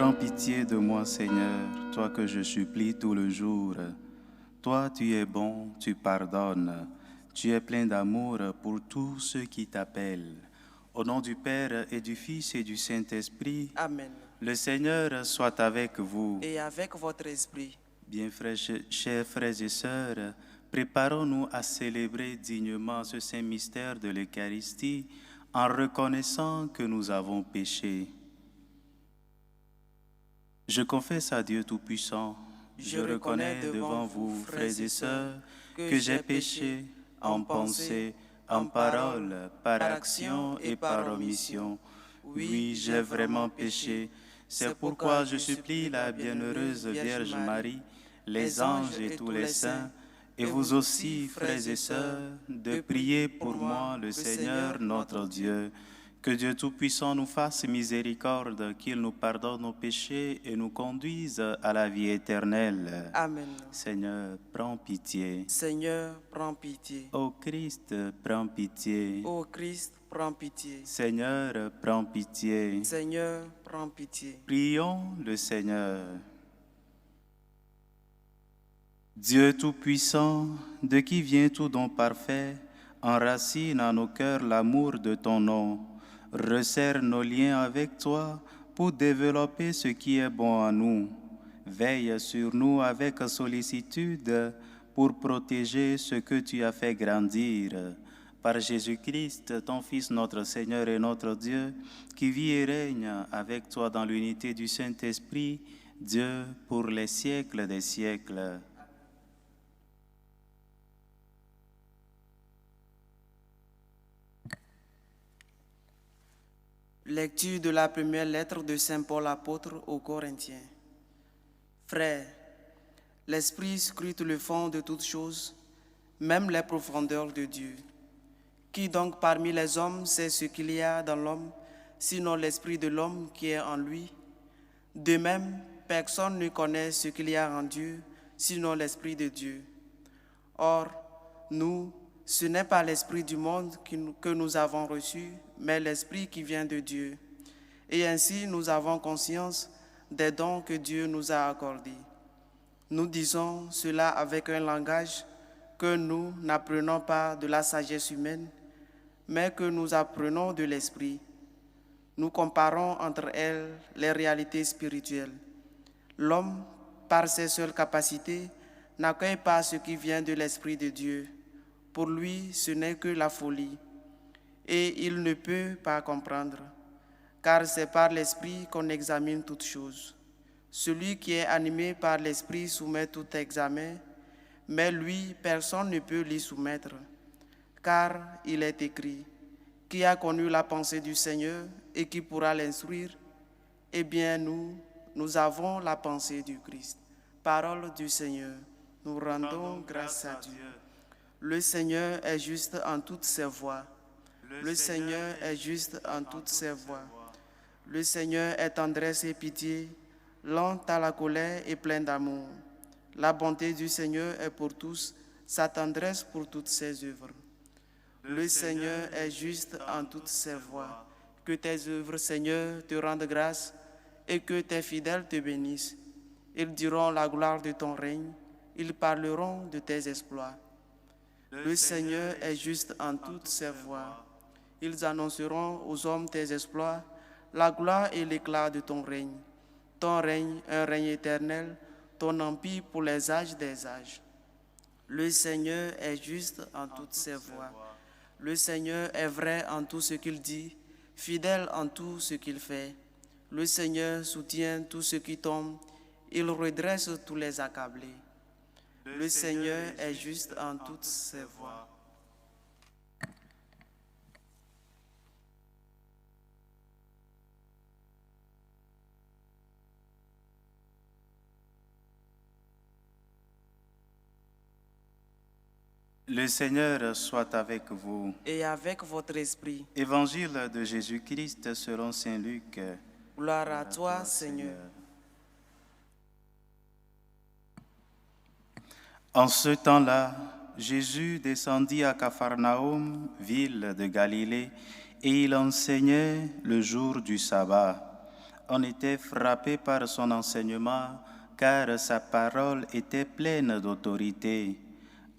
prends pitié de moi, Seigneur, toi que je supplie tout le jour. Toi, tu es bon, tu pardonnes, tu es plein d'amour pour tous ceux qui t'appellent. Au nom du Père et du Fils et du Saint-Esprit, Amen. le Seigneur soit avec vous. Et avec votre esprit. Bien, chers frères et sœurs, préparons-nous à célébrer dignement ce saint mystère de l'Eucharistie en reconnaissant que nous avons péché. Je confesse à Dieu Tout-Puissant, je reconnais devant vous, frères et sœurs, que j'ai péché en pensée, en parole, par action et par omission. Oui, j'ai vraiment péché. C'est pourquoi je supplie la bienheureuse Vierge Marie, les anges et tous les saints, et vous aussi, frères et sœurs, de prier pour moi le Seigneur notre Dieu. Que Dieu Tout-Puissant nous fasse miséricorde, qu'il nous pardonne nos péchés et nous conduise à la vie éternelle. Amen. Seigneur, prends pitié. Seigneur, prends pitié. Ô Christ, prends pitié. Ô Christ, prends pitié. Seigneur, prends pitié. Seigneur, prends pitié. Prions le Seigneur. Dieu Tout-Puissant, de qui vient tout don parfait, enracine en nos cœurs l'amour de ton nom. Resserre nos liens avec toi pour développer ce qui est bon en nous. Veille sur nous avec sollicitude pour protéger ce que tu as fait grandir. Par Jésus-Christ, ton Fils, notre Seigneur et notre Dieu, qui vit et règne avec toi dans l'unité du Saint-Esprit, Dieu pour les siècles des siècles. Lecture de la première lettre de Saint Paul apôtre aux Corinthiens. Frères, l'Esprit scrute le fond de toutes choses, même les profondeurs de Dieu. Qui donc parmi les hommes sait ce qu'il y a dans l'homme, sinon l'Esprit de l'homme qui est en lui? De même, personne ne connaît ce qu'il y a en Dieu, sinon l'Esprit de Dieu. Or, nous, ce n'est pas l'Esprit du monde que nous avons reçu, mais l'Esprit qui vient de Dieu. Et ainsi, nous avons conscience des dons que Dieu nous a accordés. Nous disons cela avec un langage que nous n'apprenons pas de la sagesse humaine, mais que nous apprenons de l'Esprit. Nous comparons entre elles les réalités spirituelles. L'homme, par ses seules capacités, n'accueille pas ce qui vient de l'Esprit de Dieu. Pour lui, ce n'est que la folie, et il ne peut pas comprendre, car c'est par l'Esprit qu'on examine toutes choses. Celui qui est animé par l'Esprit soumet tout examen, mais lui, personne ne peut l'y soumettre, car il est écrit, « Qui a connu la pensée du Seigneur et qui pourra l'instruire ?» Eh bien, nous avons la pensée du Christ. Parole du Seigneur. Nous rendons grâce à Dieu. Le Seigneur est juste en toutes ses voies. Le Seigneur est juste en toutes ses voies. Le Seigneur est tendresse et pitié, lent à la colère et plein d'amour. La bonté du Seigneur est pour tous, sa tendresse pour toutes ses œuvres. Le Seigneur est juste en toutes ses voies. Que tes œuvres, Seigneur, te rendent grâce et que tes fidèles te bénissent. Ils diront la gloire de ton règne, ils parleront de tes exploits. Le Seigneur est juste en toutes ses voies. Ils annonceront aux hommes tes exploits, la gloire et l'éclat de ton règne. Ton règne, un règne éternel, ton empire pour les âges des âges. Le Seigneur est juste en toutes ses voies. Le Seigneur est vrai en tout ce qu'il dit, fidèle en tout ce qu'il fait. Le Seigneur soutient tout ce qui tombe, il redresse tous les accablés. Le Seigneur est juste en toutes ses voies. Le Seigneur soit avec vous. Et avec votre esprit. Évangile de Jésus-Christ selon saint Luc. Gloire à toi, Seigneur. En ce temps-là, Jésus descendit à Capharnaüm, ville de Galilée, et il enseignait le jour du sabbat. On était frappé par son enseignement, car sa parole était pleine d'autorité.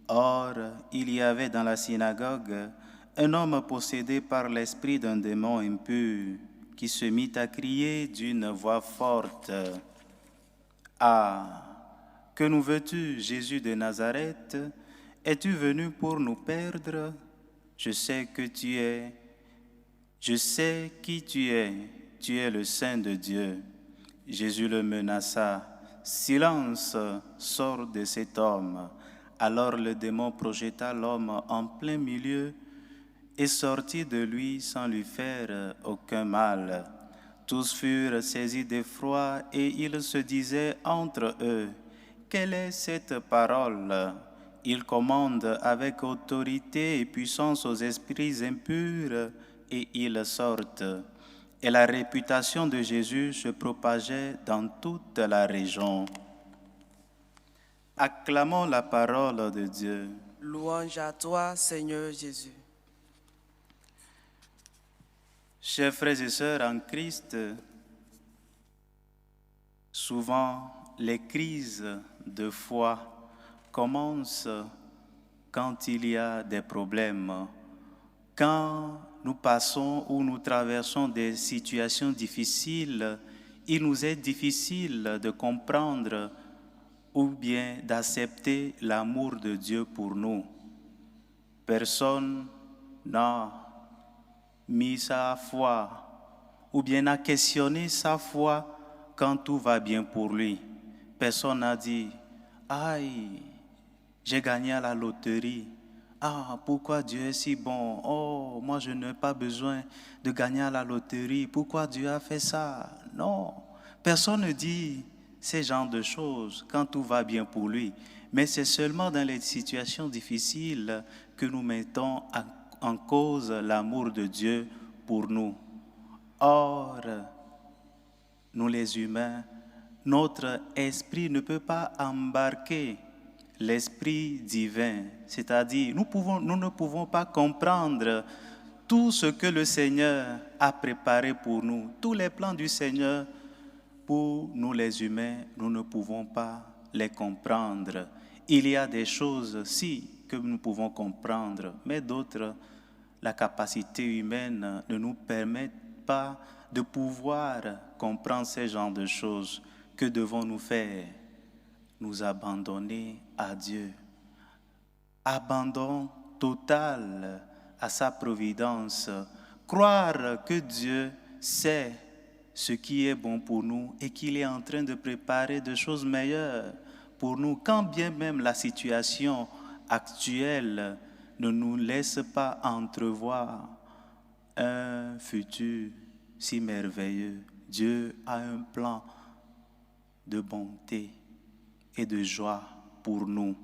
Or, il y avait dans la synagogue un homme possédé par l'esprit d'un démon impur, qui se mit à crier d'une voix forte. « Ah, que nous veux-tu, Jésus de Nazareth? Es-tu venu pour nous perdre? Je sais qui tu es, tu es le Saint de Dieu. » Jésus le menaça. « Silence, sors de cet homme. » Alors le démon projeta l'homme en plein milieu et sortit de lui sans lui faire aucun mal. Tous furent saisis d'effroi et ils se disaient entre eux, « Quelle est cette parole ?» Il commande avec autorité et puissance aux esprits impurs et ils sortent. Et la réputation de Jésus se propageait dans toute la région. Acclamons la parole de Dieu. Louange à toi, Seigneur Jésus. Chers frères et sœurs en Christ, souvent les crises de foi commencent quand il y a des problèmes, quand nous passons ou nous traversons des situations difficiles, il nous est difficile de comprendre ou bien d'accepter l'amour de Dieu pour nous. Personne n'a mis sa foi ou bien n'a questionné sa foi quand tout va bien pour lui. Personne n'a dit « Aïe, j'ai gagné à la loterie. Ah, pourquoi Dieu est si bon? Oh, moi je n'ai pas besoin de gagner à la loterie. Pourquoi Dieu a fait ça? » Non, personne ne dit ces genres de choses quand tout va bien pour lui. Mais c'est seulement dans les situations difficiles que nous mettons en cause l'amour de Dieu pour nous. Or, nous les humains, notre esprit ne peut pas embarquer l'esprit divin, c'est-à-dire nous ne pouvons pas comprendre tout ce que le Seigneur a préparé pour nous, tous les plans du Seigneur. Pour nous les humains, nous ne pouvons pas les comprendre. Il y a des choses, si, que nous pouvons comprendre, mais d'autres, la capacité humaine ne nous permet pas de pouvoir comprendre ces genres de choses. Que devons-nous faire? Nous abandonner à Dieu. Abandon total à sa providence. Croire que Dieu sait ce qui est bon pour nous et qu'il est en train de préparer des choses meilleures pour nous, quand bien même la situation actuelle ne nous laisse pas entrevoir un futur si merveilleux. Dieu a un plan de bonté et de joie pour nous.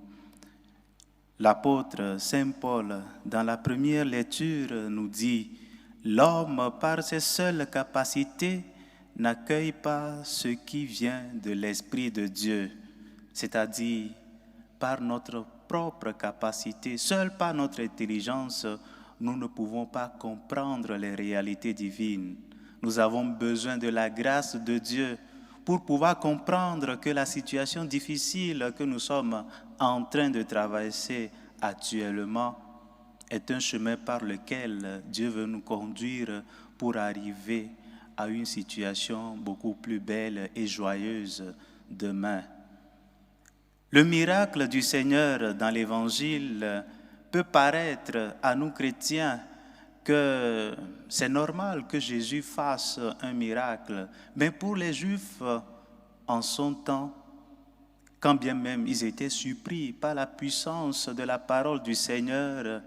L'apôtre Saint Paul, dans la première lecture, nous dit « L'homme, par ses seules capacités, n'accueille pas ce qui vient de l'Esprit de Dieu, c'est-à-dire par notre propre capacité, seul par notre intelligence, nous ne pouvons pas comprendre les réalités divines. Nous avons besoin de la grâce de Dieu pour pouvoir comprendre que la situation difficile que nous sommes en train de traverser actuellement est un chemin par lequel Dieu veut nous conduire pour arriver à une situation beaucoup plus belle et joyeuse demain. Le miracle du Seigneur dans l'Évangile peut paraître à nous chrétiens que c'est normal que Jésus fasse un miracle, mais pour les Juifs, en son temps, quand bien même ils étaient surpris par la puissance de la parole du Seigneur,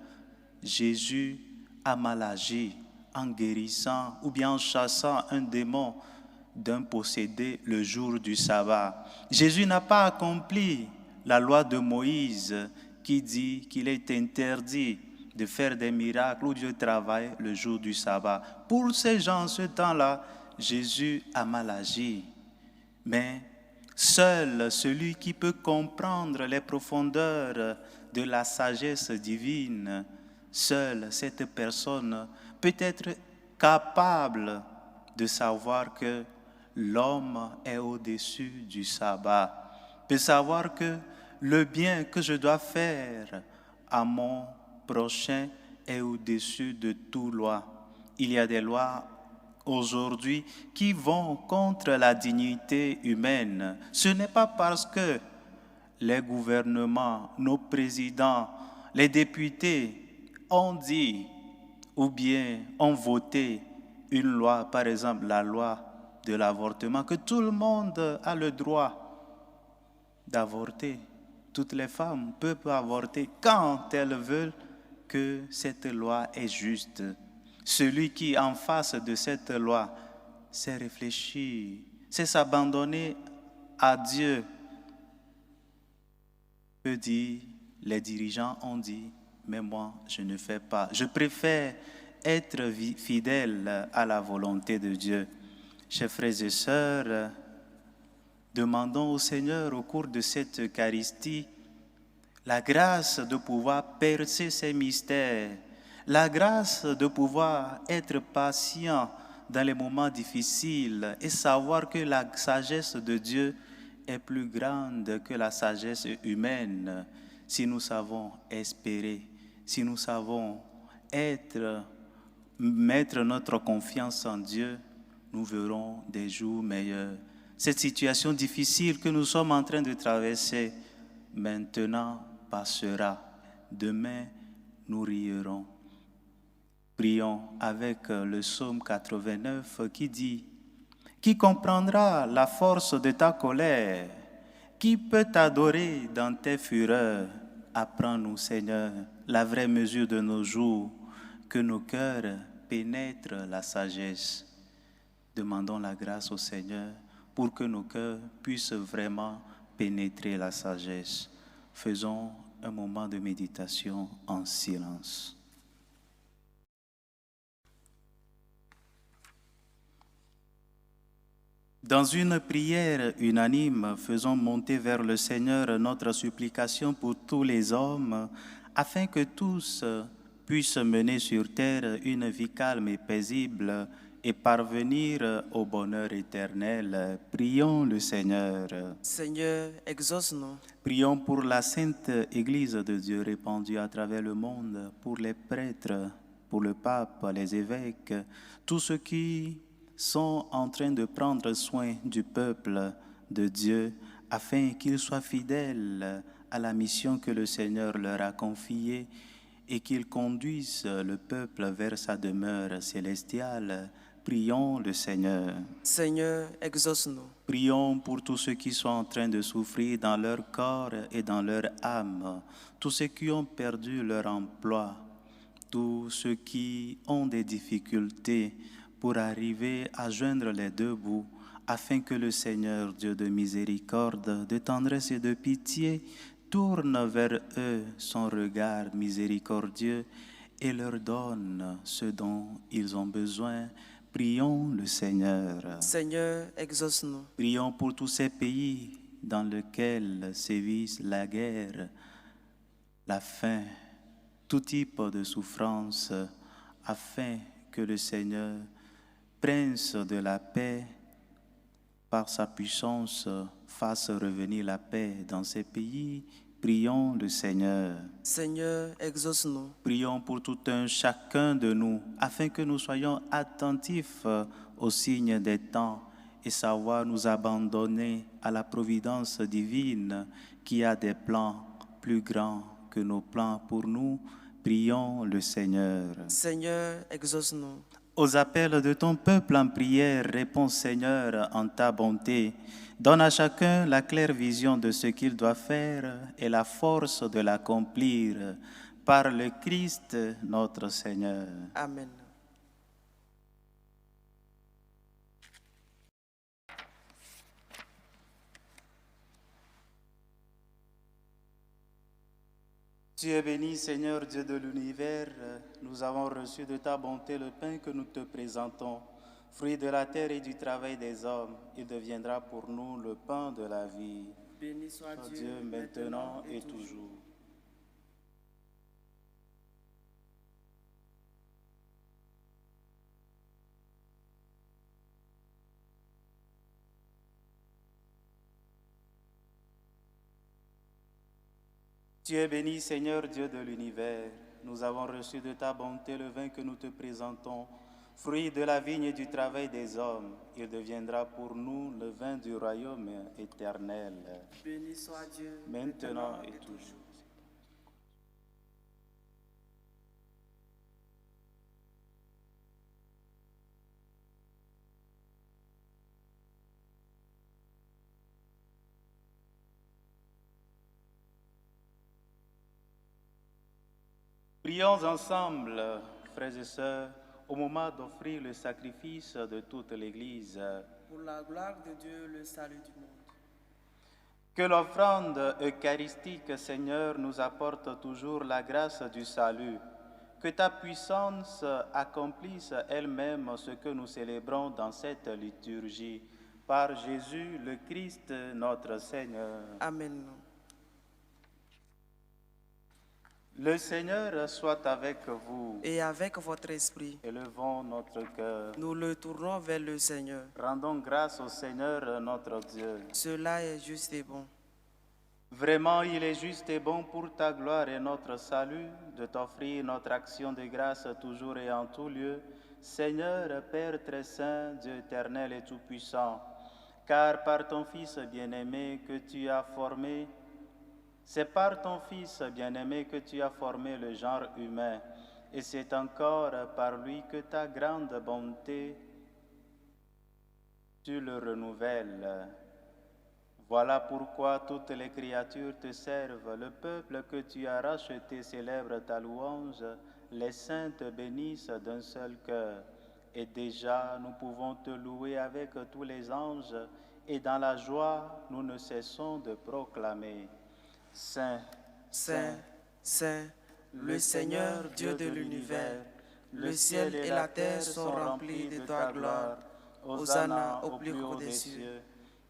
Jésus a mal agi en guérissant ou bien en chassant un démon d'un possédé le jour du sabbat. Jésus n'a pas accompli la loi de Moïse qui dit qu'il est interdit de faire des miracles ou de travailler le jour du sabbat. Pour ces gens, en ce temps-là, Jésus a mal agi. Mais seul celui qui peut comprendre les profondeurs de la sagesse divine, seule cette personne peut être capable de savoir que l'homme est au-dessus du sabbat, peut savoir que le bien que je dois faire à mon prochain est au-dessus de toute loi. Il y a des lois aujourd'hui qui vont contre la dignité humaine. Ce n'est pas parce que les gouvernements, nos présidents, les députés ont dit ou bien ont voté une loi, par exemple la loi de l'avortement, que tout le monde a le droit d'avorter. Toutes les femmes peuvent avorter quand elles veulent, que cette loi est juste. Celui qui, en face de cette loi, sait réfléchir, sait s'abandonner à Dieu, peut dire, les dirigeants ont dit, mais moi, je ne fais pas. Je préfère être fidèle à la volonté de Dieu. Chers frères et sœurs, demandons au Seigneur au cours de cette Eucharistie la grâce de pouvoir percer ces mystères, la grâce de pouvoir être patient dans les moments difficiles et savoir que la sagesse de Dieu est plus grande que la sagesse humaine. Si nous savons espérer, si nous savons mettre notre confiance en Dieu, nous verrons des jours meilleurs. Cette situation difficile que nous sommes en train de traverser maintenant passera. Demain, nous rierons. Prions avec le psaume 89 qui dit « Qui comprendra la force de ta colère? Qui peut t'adorer dans tes fureurs? Apprends-nous, Seigneur, la vraie mesure de nos jours, que nos cœurs pénètrent la sagesse. » Demandons la grâce au Seigneur pour que nos cœurs puissent vraiment pénétrer la sagesse. Faisons un moment de méditation en silence. Dans une prière unanime, faisons monter vers le Seigneur notre supplication pour tous les hommes, afin que tous puissent mener sur terre une vie calme et paisible et parvenir au bonheur éternel. Prions le Seigneur. Seigneur, exauce-nous. Prions pour la Sainte Église de Dieu répandue à travers le monde, pour les prêtres, pour le pape, les évêques, tous ceux qui sont en train de prendre soin du peuple de Dieu, afin qu'ils soient fidèles à la mission que le Seigneur leur a confiée et qu'ils conduisent le peuple vers sa demeure célestiale. Prions le Seigneur. Seigneur, exauce-nous. Prions pour tous ceux qui sont en train de souffrir dans leur corps et dans leur âme, tous ceux qui ont perdu leur emploi, tous ceux qui ont des difficultés pour arriver à joindre les deux bouts, afin que le Seigneur, Dieu de miséricorde, de tendresse et de pitié, tourne vers eux son regard miséricordieux et leur donne ce dont ils ont besoin. Prions le Seigneur. Seigneur, exauce-nous. Prions pour tous ces pays dans lesquels sévissent la guerre, la faim, tout type de souffrance, afin que le Seigneur, Prince de la paix, par sa puissance, fasse revenir la paix dans ces pays. Prions le Seigneur. Seigneur, exauce-nous. Prions pour tout un chacun de nous, afin que nous soyons attentifs aux signes des temps et savoir nous abandonner à la providence divine qui a des plans plus grands que nos plans pour nous. Prions le Seigneur. Seigneur, exauce-nous. Aux appels de ton peuple en prière, réponds Seigneur en ta bonté. Donne à chacun la claire vision de ce qu'il doit faire et la force de l'accomplir par le Christ notre Seigneur. Amen. Tu es béni, Seigneur Dieu de l'univers. Nous avons reçu de ta bonté le pain que nous te présentons. Fruit de la terre et du travail des hommes, il deviendra pour nous le pain de la vie. Béni soit Dieu maintenant et toujours. Tu es béni, Seigneur Dieu de l'univers. Nous avons reçu de ta bonté le vin que nous te présentons, fruit de la vigne et du travail des hommes. Il deviendra pour nous le vin du royaume éternel. Béni soit Dieu, Maintenant et toujours. Prions ensemble, frères et sœurs, au moment d'offrir le sacrifice de toute l'Église. Pour la gloire de Dieu, le salut du monde. Que l'offrande eucharistique, Seigneur, nous apporte toujours la grâce du salut. Que ta puissance accomplisse elle-même ce que nous célébrons dans cette liturgie. Par Jésus le Christ, notre Seigneur. Amen. Le Seigneur soit avec vous. Et avec votre esprit, Élevons notre cœur. nous le tournons vers le Seigneur. Rendons grâce au Seigneur notre Dieu. Cela est juste et bon. Vraiment, il est juste et bon pour ta gloire et notre salut de t'offrir notre action de grâce toujours et en tout lieu, Seigneur, Père très saint, Dieu éternel et tout-puissant, car par ton Fils bien-aimé que tu as formé, c'est par ton Fils bien-aimé que tu as formé le genre humain, et c'est encore par lui que ta grande bonté, tu le renouvelles. Voilà pourquoi toutes les créatures te servent, le peuple que tu as racheté célèbre ta louange, les saints te bénissent d'un seul cœur. Et déjà nous pouvons te louer avec tous les anges, et dans la joie nous ne cessons de proclamer. Saint, Saint, Saint, le Seigneur Dieu de l'univers, le ciel et la terre sont remplis de ta gloire. Hosanna au plus haut des cieux.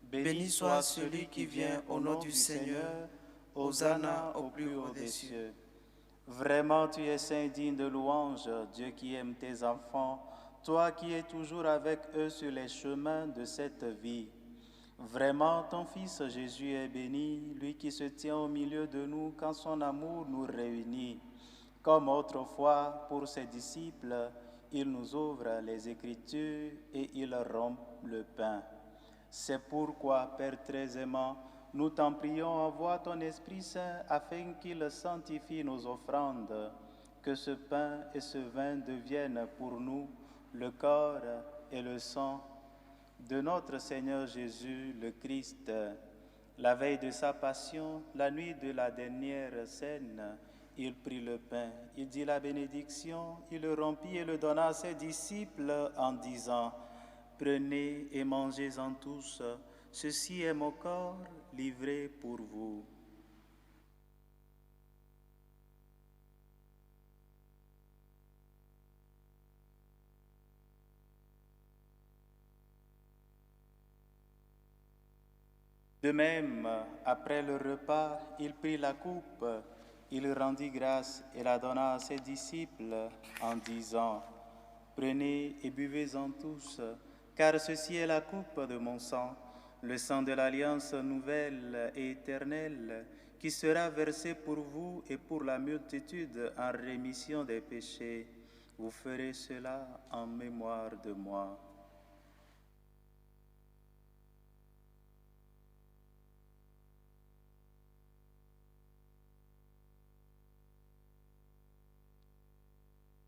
Béni soit celui qui vient au nom du Seigneur. Hosanna au plus haut des cieux. Vraiment, tu es saint digne de louange, Dieu qui aime tes enfants, toi qui es toujours avec eux sur les chemins de cette vie. Vraiment, ton Fils Jésus est béni, lui qui se tient au milieu de nous quand son amour nous réunit. Comme autrefois pour ses disciples, il nous ouvre les Écritures et il rompt le pain. C'est pourquoi, Père très aimant, nous t'en prions, envoie ton Esprit Saint afin qu'il sanctifie nos offrandes, que ce pain et ce vin deviennent pour nous le corps et le sang de notre Seigneur Jésus le Christ. La veille de sa passion, la nuit de la dernière scène, il prit le pain, il dit la bénédiction, il le rompit et le donna à ses disciples en disant: Prenez et mangez-en tous, ceci est mon corps livré pour vous. De même, après le repas, il prit la coupe, il rendit grâce et la donna à ses disciples en disant: Prenez et buvez-en tous, car ceci est la coupe de mon sang, le sang de l'alliance nouvelle et éternelle, qui sera versé pour vous et pour la multitude en rémission des péchés. Vous ferez cela en mémoire de moi.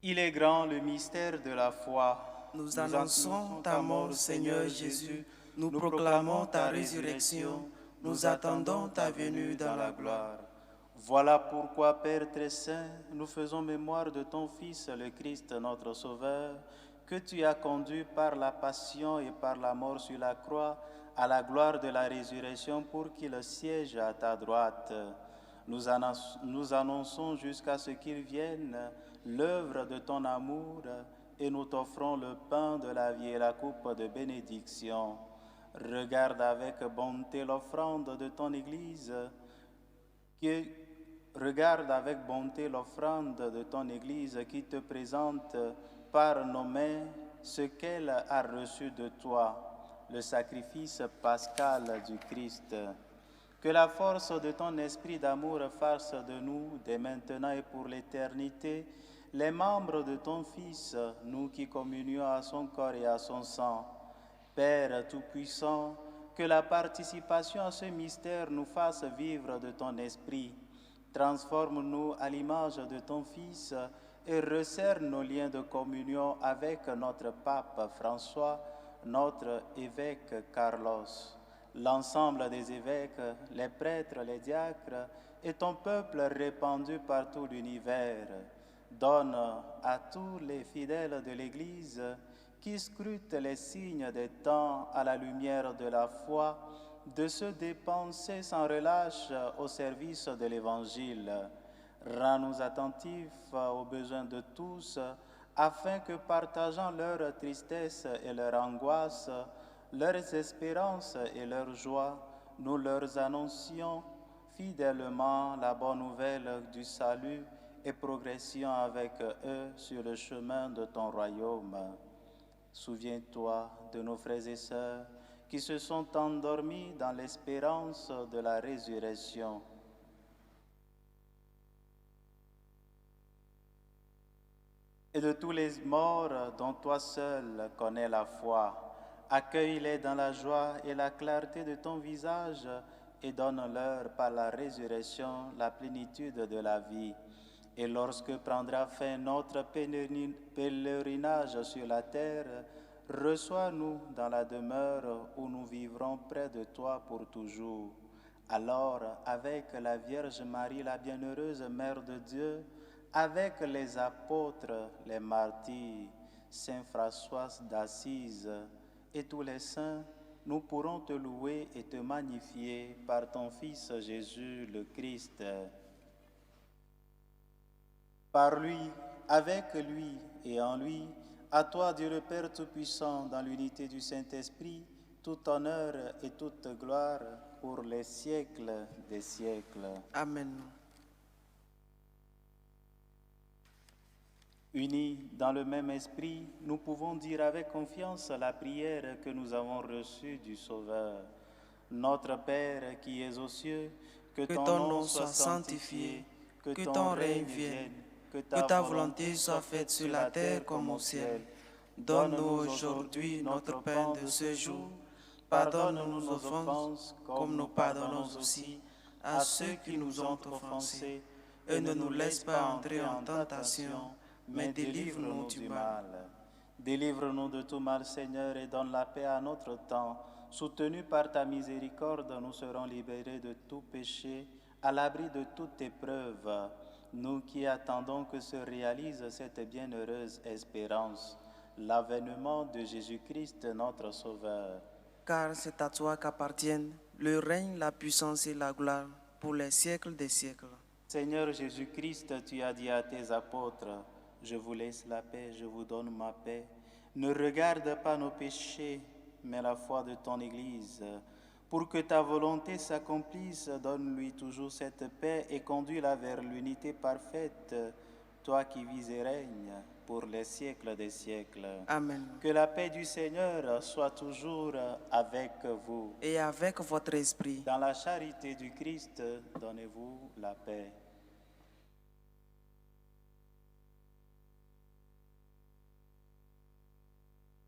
Il est grand le mystère de la foi. Nous annonçons ta mort, Seigneur Jésus. Nous proclamons ta résurrection. Nous attendons ta venue dans la gloire. Voilà pourquoi, Père très saint, nous faisons mémoire de ton Fils, le Christ, notre Sauveur, que tu as conduit par la passion et par la mort sur la croix à la gloire de la résurrection pour qu'il siège à ta droite. Nous annonçons jusqu'à ce qu'il vienne l'œuvre de ton amour et nous t'offrons le pain de la vie et la coupe de bénédiction. Regarde avec bonté l'offrande de ton Église, regarde avec bonté l'offrande de ton Église qui te présente par nos mains ce qu'elle a reçu de toi, le sacrifice pascal du Christ. Que la force de ton esprit d'amour fasse de nous, dès maintenant et pour l'éternité, les membres de ton Fils, nous qui communions à son corps et à son sang. Père Tout-Puissant, que la participation à ce mystère nous fasse vivre de ton esprit. Transforme-nous à l'image de ton Fils et resserre nos liens de communion avec notre pape François, notre évêque Carlos, l'ensemble des évêques, les prêtres, les diacres et ton peuple répandu par tout l'univers. Donne à tous les fidèles de l'Église qui scrutent les signes des temps à la lumière de la foi, de se dépenser sans relâche au service de l'Évangile. Rends-nous attentifs aux besoins de tous, afin que, partageant leur tristesse et leur angoisse, leurs espérances et leurs joies, nous leur annoncions fidèlement la bonne nouvelle du salut et progressions avec eux sur le chemin de ton royaume. Souviens-toi de nos frères et sœurs qui se sont endormis dans l'espérance de la résurrection. Et de tous les morts dont toi seul connais la foi, accueille-les dans la joie et la clarté de ton visage et donne-leur par la résurrection la plénitude de la vie. Et lorsque prendra fin notre pèlerinage sur la terre, reçois-nous dans la demeure où nous vivrons près de toi pour toujours. Alors, avec la Vierge Marie, la bienheureuse Mère de Dieu, avec les apôtres, les martyrs, Saint François d'Assise et tous les saints, nous pourrons te louer et te magnifier par ton Fils Jésus le Christ. Par lui, avec lui et en lui, à toi Dieu le Père Tout-Puissant, dans l'unité du Saint-Esprit, tout honneur et toute gloire pour les siècles des siècles. Amen. Unis dans le même esprit, nous pouvons dire avec confiance la prière que nous avons reçue du Sauveur. Notre Père qui es aux cieux, que ton nom soit sanctifié, que ton règne vienne, que ta volonté soit faite sur la terre comme au ciel. Donne-nous aujourd'hui notre pain de ce jour. Pardonne-nous nos offenses, comme nous pardonnons aussi à ceux qui nous ont offensés. Et ne nous laisse pas entrer en tentation, mais délivre-nous du mal. Délivre-nous de tout mal, Seigneur, et donne la paix à notre temps. Soutenus par ta miséricorde, nous serons libérés de tout péché, à l'abri de toute épreuve. Nous qui attendons que se réalise cette bienheureuse espérance, l'avènement de Jésus-Christ, notre Sauveur. Car c'est à toi qu'appartiennent le règne, la puissance et la gloire pour les siècles des siècles. Seigneur Jésus-Christ, tu as dit à tes apôtres, « Je vous laisse la paix, je vous donne ma paix. Ne regarde pas nos péchés, mais la foi de ton Église. Pour que ta volonté s'accomplisse, donne-lui toujours cette paix et conduis-la vers l'unité parfaite, toi qui vis et règnes pour les siècles des siècles. » Amen. Que la paix du Seigneur soit toujours avec vous. Et avec votre esprit. Dans la charité du Christ, donnez-vous la paix.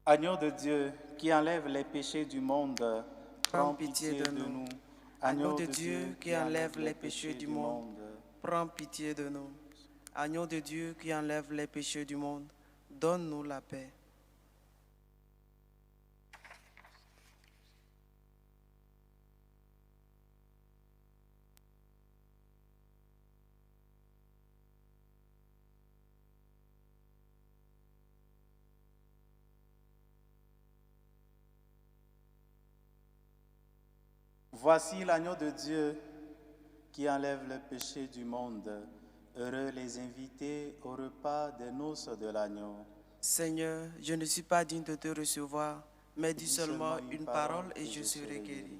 Agneau de Dieu, qui enlève les péchés du monde, prends pitié de nous. Agneau de Dieu, qui enlève les péchés du monde, prends pitié de nous. Agneau de Dieu, qui enlève les péchés du monde, donne-nous la paix. Voici l'agneau de Dieu qui enlève le péché du monde. Heureux les invités au repas des noces de l'agneau. Seigneur, je ne suis pas digne de te recevoir, mais dis seulement une parole et je serai guéri.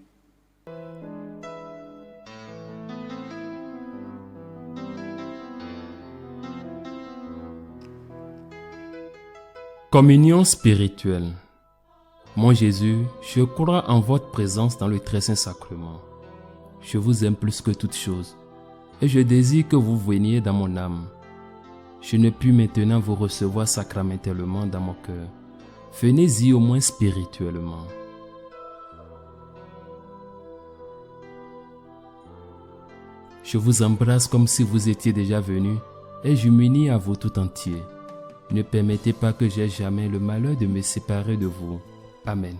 Communion spirituelle. Mon Jésus, je crois en votre présence dans le très saint sacrement. Je vous aime plus que toute chose, et je désire que vous veniez dans mon âme. Je ne puis maintenant vous recevoir sacramentellement dans mon cœur. Venez-y au moins spirituellement. Je vous embrasse comme si vous étiez déjà venu, et je m'unis à vous tout entier. Ne permettez pas que j'aie jamais le malheur de me séparer de vous. Amen.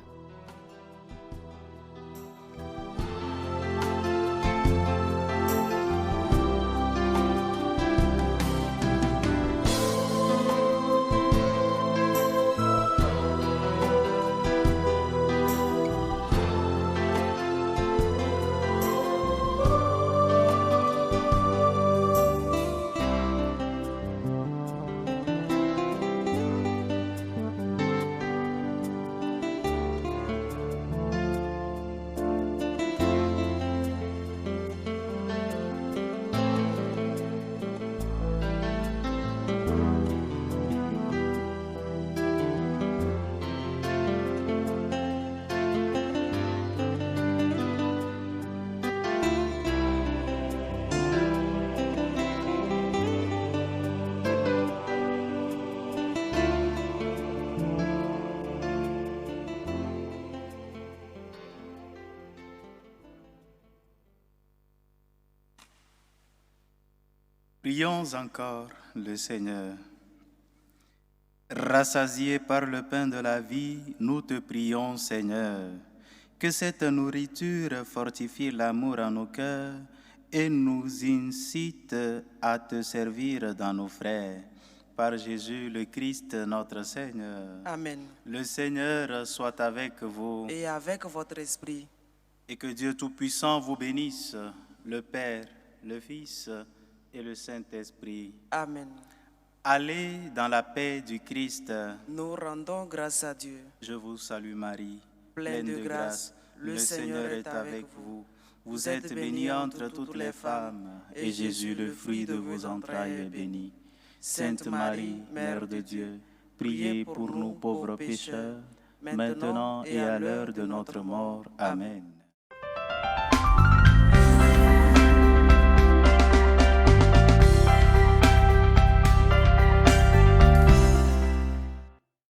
Prions encore le Seigneur. Rassasiés par le pain de la vie, nous te prions, Seigneur, que cette nourriture fortifie l'amour en nos cœurs et nous incite à te servir dans nos frères. Par Jésus le Christ, notre Seigneur. Amen. Le Seigneur soit avec vous. Et avec votre esprit. Et que Dieu Tout-Puissant vous bénisse, le Père, le Fils et le Saint-Esprit. Amen. Allez dans la paix du Christ. Nous rendons grâce à Dieu. Je vous salue Marie, pleine de grâce, le Seigneur est avec vous. Vous êtes bénie entre toutes les femmes, et Jésus, le fruit de vos entrailles, est béni. Sainte Marie, Mère de Dieu, priez pour nous pauvres pécheurs, maintenant et à l'heure de notre mort. Amen.